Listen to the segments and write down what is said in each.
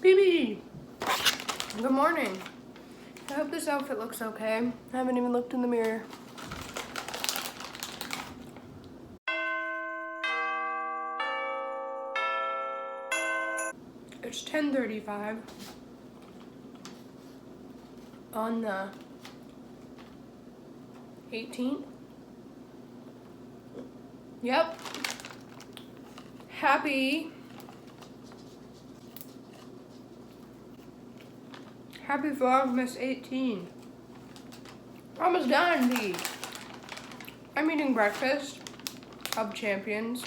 BB! Good morning. I hope this outfit looks okay. I haven't even looked in the mirror. It's 10:35 on the 18th. Yep. Happy Vlogmas 18. We're almost done, B. I'm eating breakfast of champions,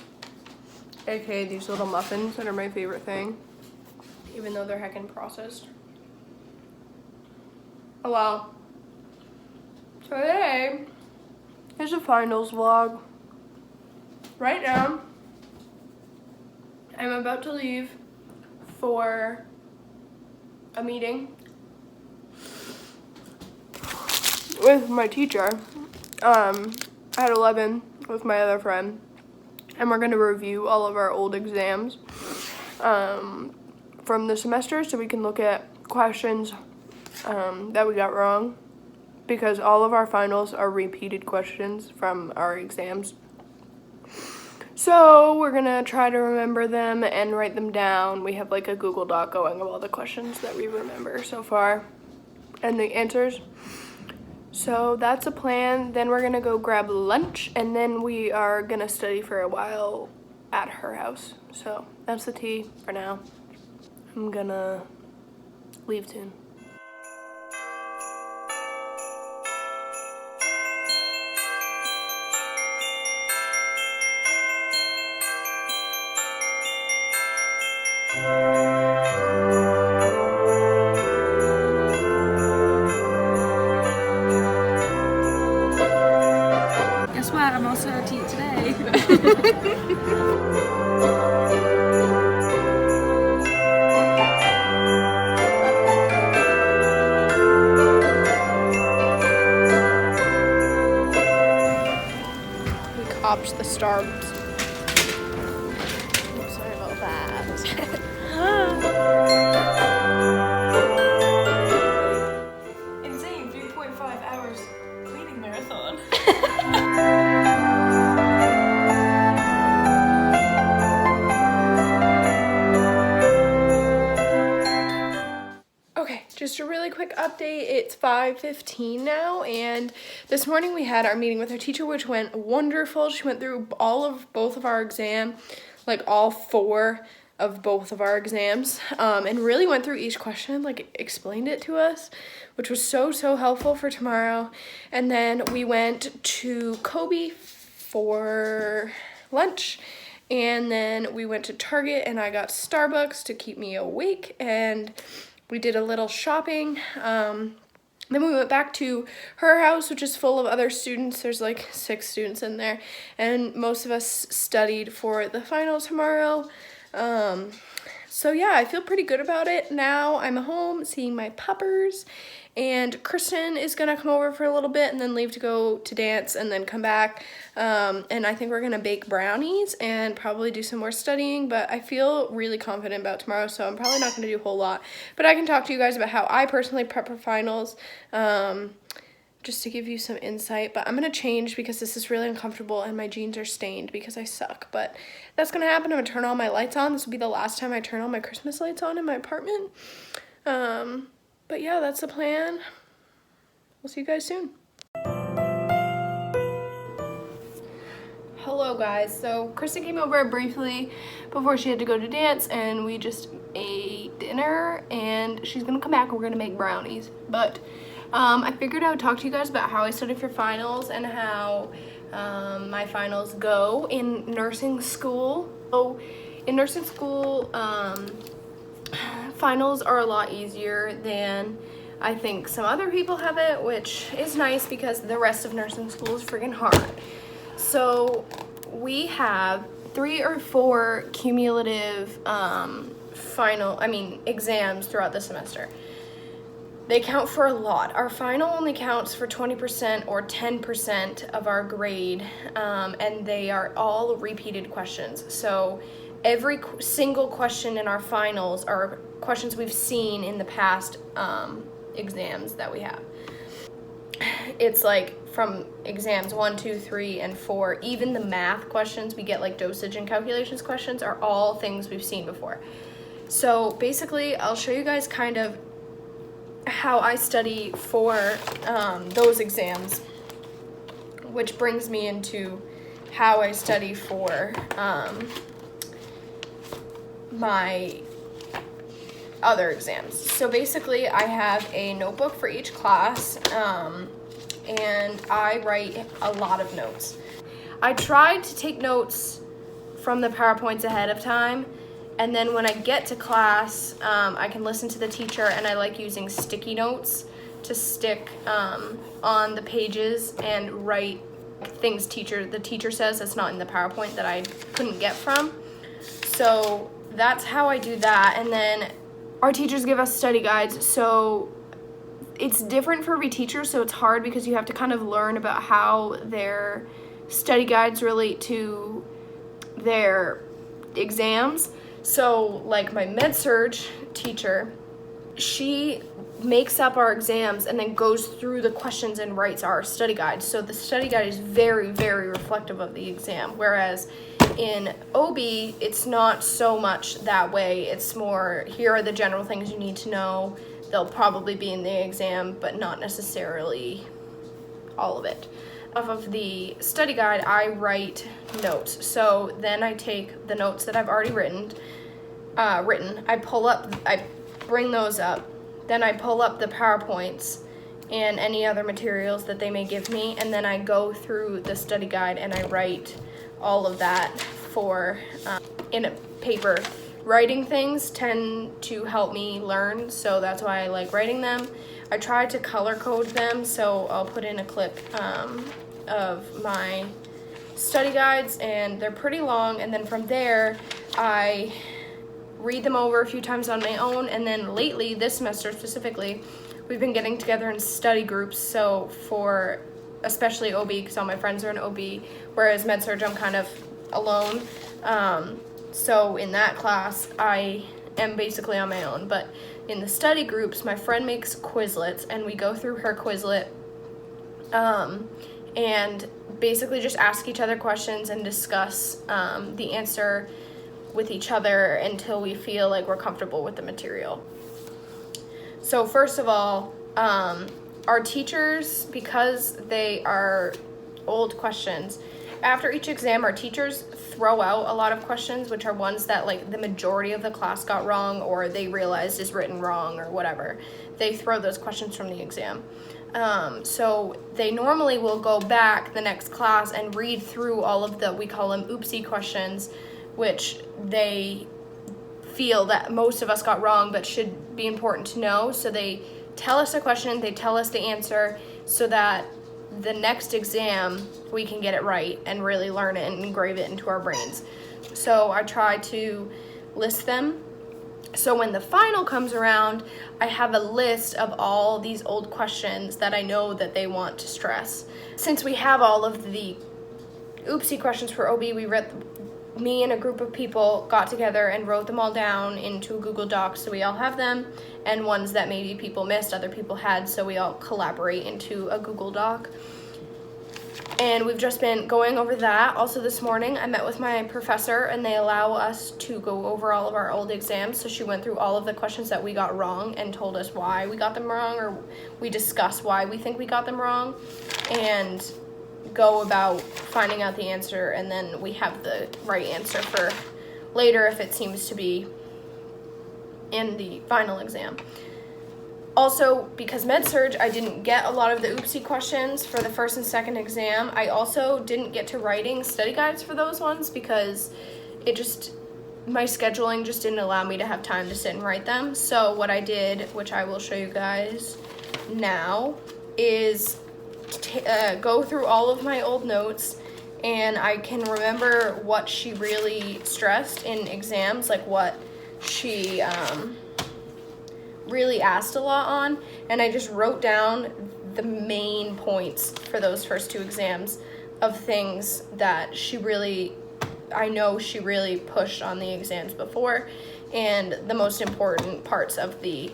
aka these little muffins that are my favorite thing, even though they're heckin' processed. Oh well. Today is a finals vlog. Right now, I'm about to leave for a meeting with my teacher at 11 with my other friend, and we're going to review all of our old exams from the semester so we can look at questions that we got wrong, because all of our finals are repeated questions from our exams. So we're gonna try to remember them and write them down. We have like a Google Doc going of all the questions that we remember so far and the answers. So that's a plan. Then we're gonna go grab lunch, and then we are gonna study for a while at her house. So that's the tea for now. I'm gonna leave soon. Guess what? I'm also a tea today. We copped the Starbucks. Sorry about that. Insane, 3.5 hours cleaning marathon. Okay, just a really quick update. It's 5:15 now, and this morning we had our meeting with our teacher, which went wonderful. She went through both of our exam, like all 4 of both of our exams, and really went through each question, like explained it to us, which was so helpful for tomorrow. And then we went to Kobe for lunch, and then we went to Target and I got Starbucks to keep me awake, and we did a little shopping. Then we went back to her house, which is full of other students. There's like 6 students in there, and most of us studied for the final tomorrow. So yeah, I feel pretty good about it. Now I'm home seeing my puppers, and Kristen is gonna come over for a little bit and then leave to go to dance and then come back. And I think we're gonna bake brownies and probably do some more studying, but I feel really confident about tomorrow, so I'm probably not gonna do a whole lot. But I can talk to you guys about how I personally prep for finals, just to give you some insight. But I'm gonna change because this is really uncomfortable and my jeans are stained because I suck. But that's gonna happen. I'm gonna turn all my lights on. This will be the last time I turn all my Christmas lights on in my apartment. But yeah, that's the plan. We'll see you guys soon. Hello guys, so Kristen came over briefly before she had to go to dance, and we just ate dinner, and she's gonna come back and we're gonna make brownies. But I figured I would talk to you guys about how I studied for finals and how my finals go in nursing school. So in nursing school, finals are a lot easier than I think some other people have it, which is nice because the rest of nursing school is freaking hard. So we have 3 or 4 cumulative exams throughout the semester. They count for a lot. Our final only counts for 20% or 10% of our grade, and they are all repeated questions. So every single question in our finals are questions we've seen in the past exams that we have. It's like from exams 1, 2, 3, and 4, even the math questions we get, like dosage and calculations questions, are all things we've seen before. So basically, I'll show you guys kind of how I study for those exams, which brings me into how I study for my other exams. So basically, I have a notebook for each class, and I write a lot of notes. I tried to take notes from the PowerPoints ahead of time, and then when I get to class, I can listen to the teacher, and I like using sticky notes to stick on the pages and write things the teacher says that's not in the PowerPoint that I couldn't get from. So that's how I do that. And then our teachers give us study guides, so it's different for every teacher, so it's hard because you have to kind of learn about how their study guides relate to their exams. So like my med-surg teacher, she makes up our exams and then goes through the questions and writes our study guide. So the study guide is very, very reflective of the exam, whereas in OB, it's not so much that way. It's more, here are the general things you need to know. They'll probably be in the exam, but not necessarily all of it. Off of the study guide, I write notes. So then I take the notes that I've already written, I bring those up, then I pull up the PowerPoints and any other materials that they may give me, and then I go through the study guide and I write all of that for in a paper. Writing things tend to help me learn, so that's why I like writing them. I try to color code them, so I'll put in a clip of my study guides, and they're pretty long, and then from there I read them over a few times on my own, and then lately, this semester specifically, we've been getting together in study groups, so for especially OB, because all my friends are in OB, whereas med-surg I'm kind of alone. So in that class, I am basically on my own, but in the study groups, my friend makes Quizlets, and we go through her Quizlet, and basically just ask each other questions and discuss the answer with each other until we feel like we're comfortable with the material. So first of all, our teachers, because they are old questions, after each exam, our teachers throw out a lot of questions, which are ones that like the majority of the class got wrong or they realized is written wrong or whatever. They throw those questions from the exam. So they normally will go back the next class and read through all of the, we call them oopsie questions, which they feel that most of us got wrong but should be important to know. So they tell us a question, they tell us the answer, so that the next exam we can get it right and really learn it and engrave it into our brains. So I try to list them. So when the final comes around, I have a list of all these old questions that I know that they want to stress. Since we have all of the oopsie questions for OB, me and a group of people got together and wrote them all down into a Google Doc, so we all have them, and ones that maybe people missed, other people had, so we all collaborate into a Google Doc. And we've just been going over that. Also this morning, I met with my professor, and they allow us to go over all of our old exams, so she went through all of the questions that we got wrong and told us why we got them wrong, or we discussed why we think we got them wrong, and go about finding out the answer, and then we have the right answer for later if it seems to be in the final exam. Also, because med-surg, I didn't get a lot of the oopsie questions for the first and second exam. I also didn't get to writing study guides for those ones because my scheduling just didn't allow me to have time to sit and write them. So what I did, which I will show you guys now, is go through all of my old notes, and I can remember what she really stressed in exams, like what she really asked a lot on, and I just wrote down the main points for those first two exams of things that she really I know she really pushed on the exams before and the most important parts of the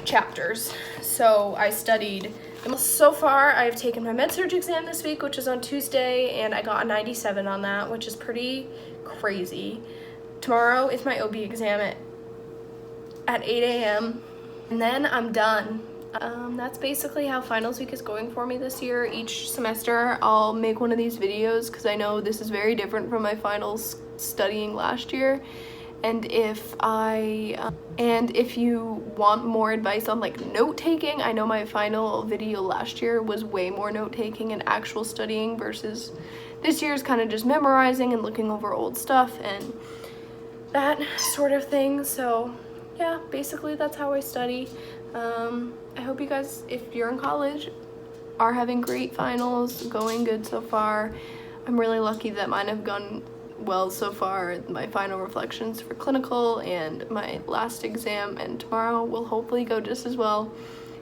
chapters. So I studied. So far, I've taken my med-surg exam this week, which is on Tuesday, and I got a 97 on that, which is pretty crazy. Tomorrow is my OB exam at 8 a.m., and then I'm done. That's basically how finals week is going for me this year. Each semester, I'll make one of these videos because I know this is very different from my finals studying last year. And if you want more advice on like note taking, I know my final video last year was way more note taking and actual studying versus this year's kind of just memorizing and looking over old stuff and that sort of thing. So yeah, basically that's how I study. I hope you guys, if you're in college, are having great finals, going good so far. I'm really lucky that mine have gone well so far. My final reflections for clinical and my last exam, and tomorrow will hopefully go just as well.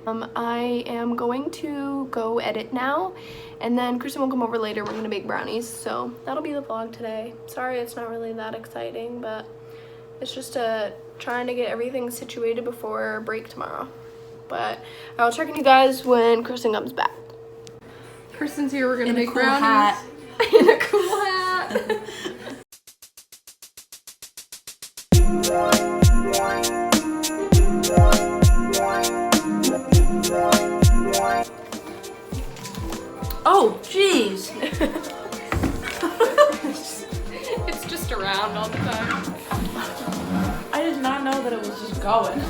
I am going to go edit now, and then Kristen will come over later. We're gonna make brownies, so that'll be the vlog today. Sorry it's not really that exciting, but it's just trying to get everything situated before break tomorrow. But I'll check on you guys when Kristen comes back. Kristen's here. We're gonna make brownies. Hat. In a cool hat. Oh, jeez. It's just around all the time. I did not know that it was just going.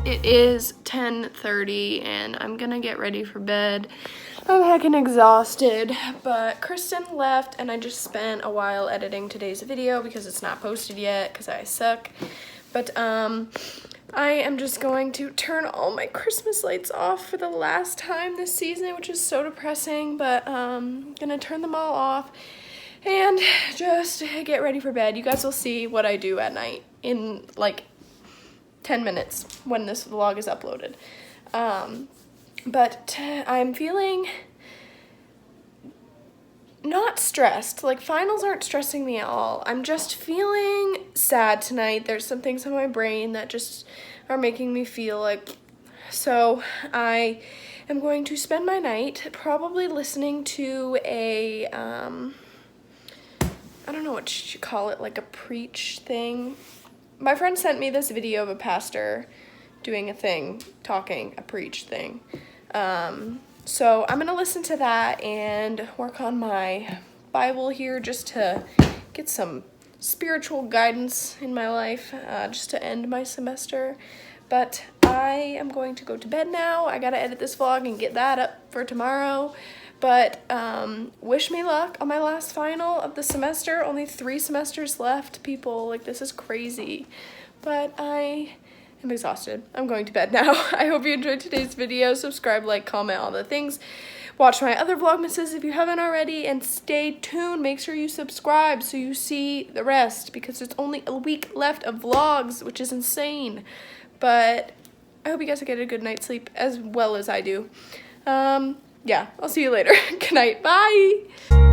It is 10:30 and I'm gonna get ready for bed. I'm heckin' exhausted, but Kristen left and I just spent a while editing today's video because it's not posted yet because I suck. But I am just going to turn all my Christmas lights off for the last time this season, which is so depressing, but gonna turn them all off and just get ready for bed. You guys will see what I do at night in like 10 minutes when this vlog is uploaded. But I'm feeling not stressed. Like, finals aren't stressing me at all. I'm just feeling sad tonight. There's some things in my brain that just are making me feel like, so I am going to spend my night probably listening to a I don't know what you call it, like a preach thing. My friend sent me this video of a pastor doing a thing, a preach thing. So I'm gonna listen to that and work on my Bible here just to get some spiritual guidance in my life, just to end my semester. But I am going to go to bed now. I gotta edit this vlog and get that up for tomorrow. But wish me luck on my last final of the semester. Only 3 semesters left, people. Like, this is crazy. But I I'm exhausted. I'm going to bed now. I hope you enjoyed today's video. Subscribe, like, comment, all the things. Watch my other Vlogmases if you haven't already, and stay tuned. Make sure you subscribe so you see the rest, because there's only a week left of vlogs, which is insane. But I hope you guys get a good night's sleep as well as I do. Yeah, I'll see you later. Good night. Bye.